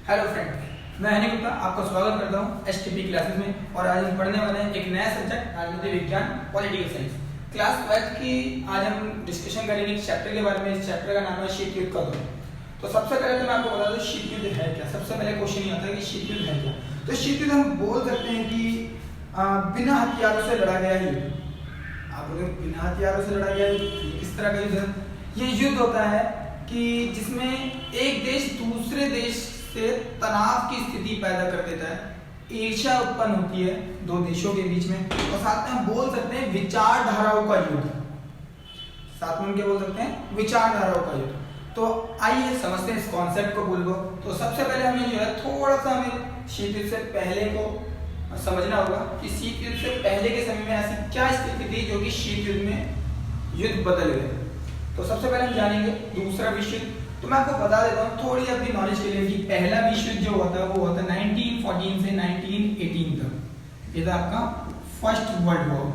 Hello friend, मैं हनी गुप्ता आपका स्वागत करता हूँ एसटीपी क्लासेस में। और आज हम पढ़ने वाले हैं एक नया सब्जेक्ट राजनीति विज्ञान पॉलिटिकल साइंस क्लास 12th की। आज हम डिस्कशन करेंगे इस चैप्टर के बारे में। इस चैप्टर का नाम है शीत युद्ध का दौर। तो सबसे पहले तो मैं आपको बता दूं शीत युद्ध है क्या। सबसे पहले क्वेश्चन ये आता है कि शीत युद्ध है क्या। तो शीत युद्ध हम बोल सकते हैं कि बिना हथियारों से लड़ा गया युद्ध। आप बोले बिना हथियारों से लड़ा गया युद्ध किस तरह का युद्ध है? ये युद्ध होता है कि जिसमें एक देश दूसरे देश से तनाव की स्थिति पैदा कर देता है, ईर्ष्या उत्पन्न होती है दो देशों के बीच में, और साथ में हम बोल सकते हैं विचारधाराओं का युद्ध। साथ में हम क्या बोल सकते हैं? विचारधाराओं का युद्ध। तो आइए समझते हैं इस कॉन्सेप्ट को बोल। तो सबसे पहले हमें जो है थोड़ा सा हमें शीत युद्ध से पहले को समझना होगा कि शीत युद्ध से पहले के समय में ऐसी क्या स्थिति थी जो कि शीत युद्ध में युद्ध बदल गए। तो सबसे पहले हम जानेंगे दूसरा विश्व युद्ध। तो मैं आपको बता देता हूँ थोड़ी अपनी नॉलेज के लिए कि पहला विश्व युद्ध जो हुआ था वो हुआ था 1914 से 1918 तक। ये था आपका फर्स्ट वर्ल्ड वॉर।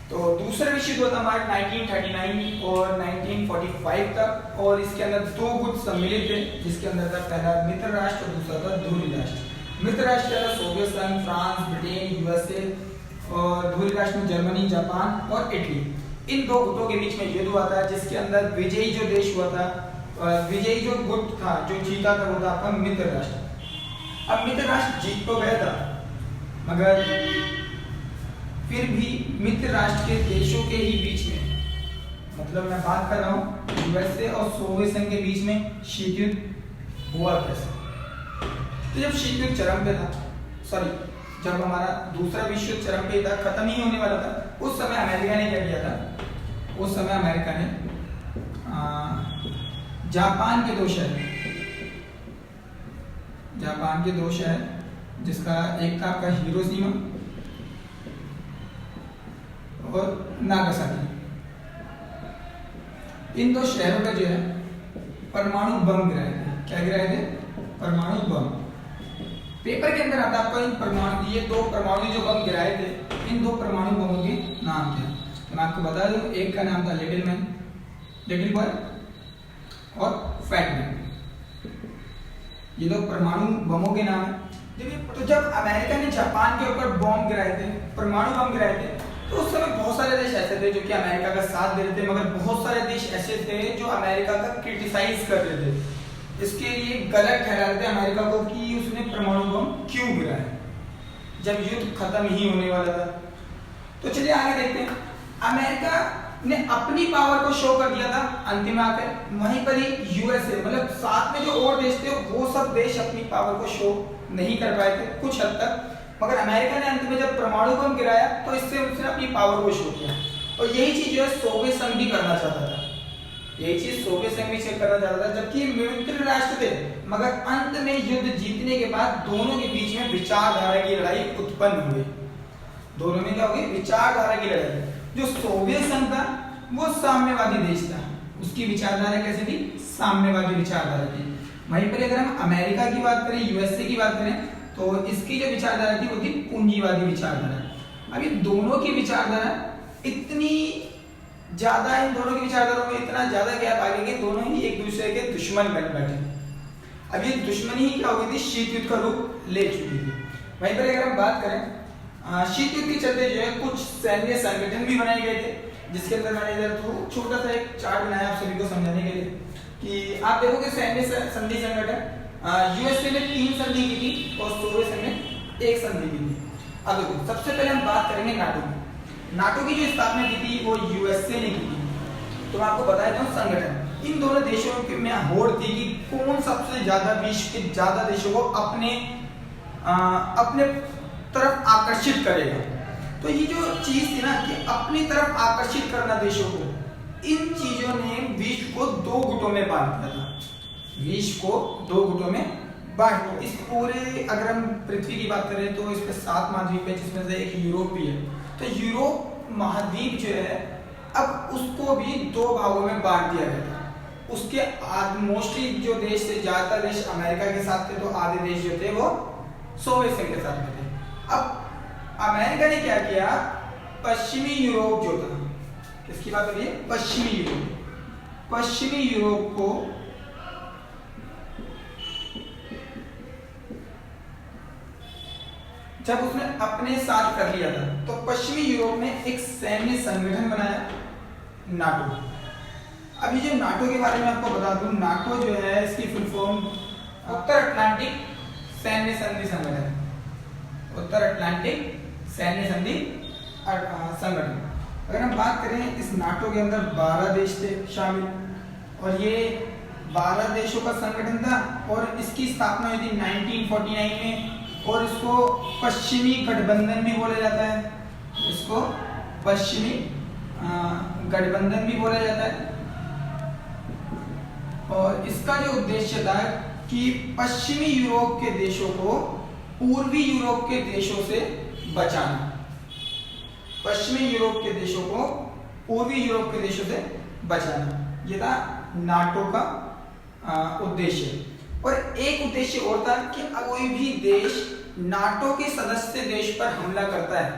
तो दूसरा विश्व युद्ध हुआ था हमारा 1939 और 1945 तक, और इसके अंदर दो गुट सम्मिलित थे, जिसके अंदर था पहला मित्र राष्ट्र और दूसरा था ध्रुवीय राष्ट्र। मित्र राष्ट्र था सोवियत संघ, फ्रांस, ब्रिटेन, यूएसए, और ध्रुवीय राष्ट्र में जर्मनी, जापान और इटली। इन दो गुटों के बीच में युद्ध हुआ था, जिसके अंदर विजयी जो देश हुआ था, विजयी जो गुट था जो जीता था वो था आपका मित्र राष्ट्र। अब मित्र राष्ट्र जीत तो गया था, मगर फिर भी मित्र राष्ट्र के देशों के ही बीच में, मतलब मैं बात कर रहा हूँ यूएसए और सोवियत संघ के बीच में शीत युद्ध हुआ कैसे। तो जब शीत युद्ध चरम पे था, जब हमारा दूसरा विश्व युद्ध चरम पे था, खत्म ही होने वाला था, उस समय अमेरिका ने क्या किया था? उस समय अमेरिका ने जापान के दो शहर जिसका एक था आपका हिरोशिमा और नागासाकी, इन दो शहरों का जो है परमाणु बम गिराए थे। क्या गिराए थे? परमाणु बम। पेपर के अंदर आता आपका इन परमाणु, ये दो परमाणु जो बम गिराए थे, इन दो परमाणु बमों के नाम थे। तो मैं आपको बता दूं, एक का नाम था लिटिल बॉय और फैट मैन। ये दो परमाणु बमों के नाम है। तो जब अमेरिका ने जापान के ऊपर बम गिराए थे, परमाणु बम गिराए थे, तो उस समय बहुत सारे देश ऐसे थे जो कि अमेरिका का साथ दे रहे थे, मगर बहुत सारे देश ऐसे थे जो अमेरिका का क्रिटिसाइज कर रहे थे, इसके लिए गलत ठहरा रहे थे अमेरिका को कि उसने परमाणु बम क्यों गिराया, जब युद्ध खत्म ही होने वाला था। तो चलिए आगे देखते हैं। अमेरिका ने अपनी पावर को शो कर दिया था अंतिम आकर, वहीं पर ही यूएसए, मतलब साथ में जो और देश थे वो सब देश अपनी पावर को शो नहीं कर पाए थे कुछ हद तक, मगर अमेरिका ने अंत में जब परमाणु बम गिराया तो इससे उसने अपनी पावर को शो किया। और यही चीज जो है सोवियत संघ भी करना चाहता था, यही चीज सोवियत संघ भी करना चाहता था, जबकि मित्र राष्ट्र थे, मगर अंत में युद्ध जीतने के बाद दोनों के बीच में विचारधारा की लड़ाई उत्पन्न हुई। दोनों में क्या हो गई? विचारधारा की लड़ाई। जो सोवियत संघ था वो साम्यवादी देश था, उसकी विचारधारा कैसे थी? साम्यवादी विचारधारा थी। वहीं पर अगर हम अमेरिका की बात करें, यूएसए की बात करें, तो इसकी जो विचारधारा थी वो थी पूंजीवादी विचारधारा। अब ये दोनों की विचारधारा इतनी ज्यादा, इन दोनों की विचारधाराओं में इतना ज्यादा गैप आ गया कि दोनों ही एक दूसरे के दुश्मन बन बैठे। अब ये दुश्मनी ही क्या हो गई थी? शीत युद्ध का रूप ले चुकी थी। वहीं पर अगर हम बात करें शीत युद्ध के चलते जो है कुछ सैन्य संगठन भी बनाए गए थे, जिसके अंदर मैंने इधर तो छोटा सा एक चार्ट बनाया आप सभी को समझाने के लिए कि आप देखोगे सैन्य संधि संगठन यूएसए ने 3 संधि की थी और सोवियत संघ ने 1 संधि की थी। अब देखो सबसे पहले हम बात करेंगे नाटो की। नाटो की जो स्थापना की थी वो यूएसए ने की थी। तो मैं आपको बता देता हूँ संगठन, इन दोनों देशों में होड़ थी कि कौन सबसे ज्यादा विश्व के ज्यादा देशों को अपने तरफ आकर्षित करेगा। तो ये जो चीज थी ना कि अपनी तरफ आकर्षित करना देशों को, इन चीजों ने विश्व को 2 गुटों में बांट दिया था। विश्व को 2 गुटों में बांट दिया। इस पूरे अगर हम पृथ्वी की बात करें तो इस पे 7 महाद्वीप है, जिसमें से एक यूरोप भी है। तो यूरोप महाद्वीप जो है अब उसको भी 2 भागों में बांट दिया गया था। उसके मोस्टली जो देश थे, ज्यादातर देश अमेरिका के साथ थे, तो आधे देश जो थे वो सोवियत संघ के साथ में थे। अब अमेरिका ने क्या किया? पश्चिमी यूरोप जो था, किसकी बात हो रही है? पश्चिमी यूरोप। पश्चिमी यूरोप को जब उसने अपने साथ कर लिया था तो पश्चिमी यूरोप ने एक सैन्य संगठन बनाया, नाटो। अभी जो नाटो के बारे में आपको बता दूं, नाटो जो है इसकी फुल फॉर्म उत्तर अटलांटिक सैन्य संधि संगठन, उत्तर अटलांटिक सैन्य संधि संगठन। अगर हम बात करें, इस नाटो के अंदर 12 देश थे शामिल, और ये 12 देशों का संगठन था, और इसकी स्थापना हुई थी 1949 में, और इसको पश्चिमी गठबंधन भी बोला जाता है, इसको पश्चिमी गठबंधन भी बोला जाता है। और इसका जो उद्देश्य था कि पश्चिमी यूरोप के देशों को पूर्वी यूरोप के देशों से बचाना, पश्चिमी यूरोप के देशों को पूर्वी यूरोप के देशों से बचाना, यह था नाटो का उद्देश्य। और एक उद्देश्य और था कि कोई भी देश नाटो के सदस्य देश पर हमला करता है,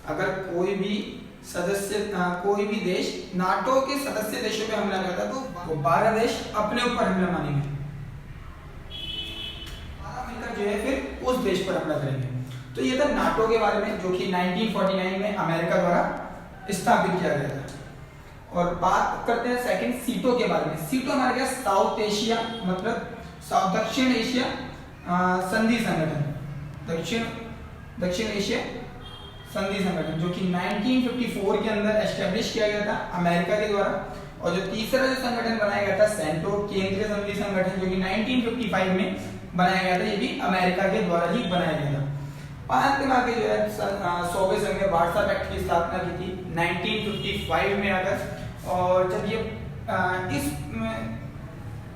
अगर कोई भी देश नाटो के सदस्य देशों पर हमला करता है तो 12 देश अपने ऊपर हमला मानेंगे, 12 मिलकर जो है फिर उस देश पर हमला करेंगे। तो ये था नाटो के बारे में, जो कि 1949 में अमेरिका द्वारा स्थापित किया गया था। और बात करते हैं सेकंड सीटो के बारे में। सीटो हमारे क्या, साउथ एशिया, मतलब दक्षिण एशिया संधि संगठन, दक्षिण एशिया संधि संगठन, जो कि 1954 के अंदर एस्टेब्लिश किया गया था अमेरिका के द्वारा। और जो तीसरा जो संगठन बनाया गया था, सेंटो केंद्रीय संधि संगठन, जो कि 1955 में बनाया गया था, ये भी अमेरिका के द्वारा ही बनाया गया था। पांच दिन आगे जो है सोवियत संघ ने वार्सा पैक्ट की स्थापना की थी 1955 में आकर। और जब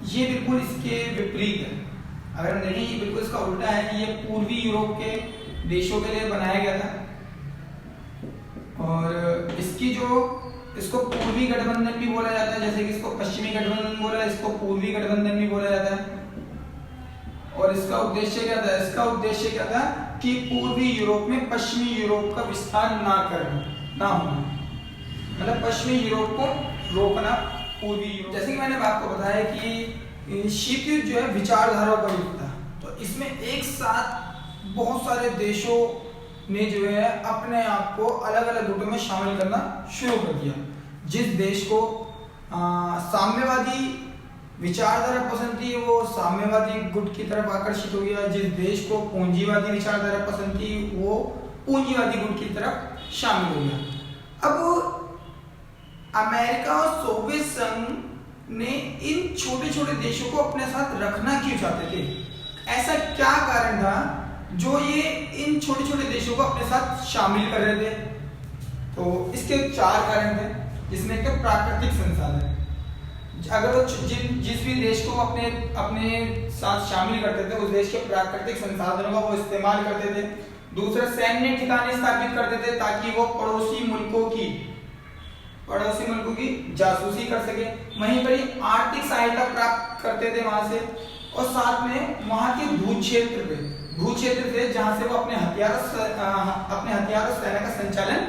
ये बिल्कुल इसके विपरीत है, अगर हम देखें ये बिल्कुल इसका उल्टा है कि ये पूर्वी यूरोप के देशों के लिए बनाया गया था, और इसको पूर्वी गठबंधन भी बोला जाता है, जैसे कि इसको पश्चिमी गठबंधन बोला, इसको पूर्वी गठबंधन भी बोला जाता है। और इसका उद्देश्य क्या था, कि पूर्वी यूरोप में पश्चिमी यूरोप का विस्तार ना होना, मतलब पश्चिमी यूरोप को रोकना पूर्वी यूरोप। जैसे कि मैंने आपको बताया कि शीत युद्ध जो है विचारधाराओं का युद्ध था, तो इसमें एक साथ बहुत सारे देशों ने जो है अपने आप को अलग अलग गुटों में शामिल करना शुरू कर दिया। जिस देश को साम्यवादी विचारधारा पसंद थी वो साम्यवादी गुट की तरफ आकर्षित हो गया, जिस देश को पूंजीवादी विचारधारा पसंद थी वो पूंजीवादी गुट की तरफ शामिल हो गया। अब अमेरिका और सोवियत संघ ने इन छोटे छोटे देशों को अपने साथ रखना क्यों चाहते थे, ऐसा क्या कारण था जो ये इन छोटे छोटे देशों को अपने साथ शामिल कर रहे थे? तो इसके 4 कारण थे, जिसमें एक प्राकृतिक संसाधन, अगर वो जिस भी देश को अपने साथ शामिल करते थे उस देश के प्राकृतिक संसाधनों का वो इस्तेमाल करते थे। दूसरा, सैन्य ठिकाने स्थापित करते थे ताकि वो पड़ोसी मुल्कों की जासूसी कर सके, वहीं पर ही आर्थिक सहायता प्राप्त करते थे वहां से, और साथ में वहां के भू क्षेत्र थे जहां से वो अपने हथियार और सेना का संचालन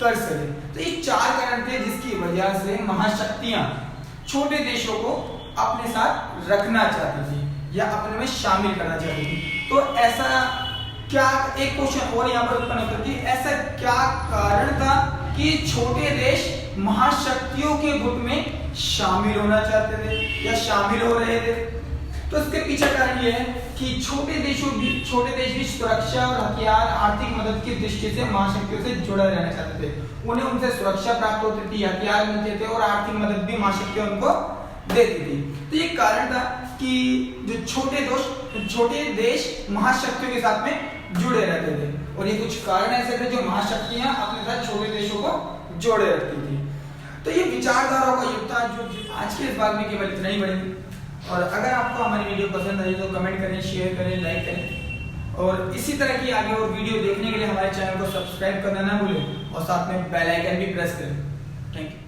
कर सके। तो ये 4 कारण थे जिसकी वजह से महाशक्तियां छोटे देशों को अपने साथ रखना चाहती थी या अपने में शामिल करना चाहती थी। तो ऐसा क्या, एक क्वेश्चन और यहाँ पर उत्पन्न होता है कि ऐसा क्या कारण था कि छोटे देश महाशक्तियों के गुट में शामिल होना चाहते थे या शामिल हो रहे थे? तो इसके पीछे कारण यह है कि छोटे देश भी सुरक्षा और हथियार आर्थिक मदद की दृष्टि से महाशक्तियों से जुड़े रहना चाहते थे। उन्हें उनसे सुरक्षा प्राप्त होती थी, हथियार मिलते थे और आर्थिक मदद भी महाशक्तियां उनको देती थी। तो ये कारण था कि जो छोटे देश महाशक्तियों के साथ में जुड़े रहते थे, और ये कुछ कारण ऐसे थे जो महाशक्तियां अपने साथ छोटे देशों को जोड़े रखती थी। तो ये विचारधाराओं का युग था जो आज के इस भाग में केवल इतना ही बढ़ेगी। और अगर आपको हमारी वीडियो पसंद आई तो कमेंट करें, शेयर करें, लाइक करें, और इसी तरह की आगे और वीडियो देखने के लिए हमारे चैनल को सब्सक्राइब करना ना भूलें और साथ में बेल आइकन भी प्रेस करें। Thank you.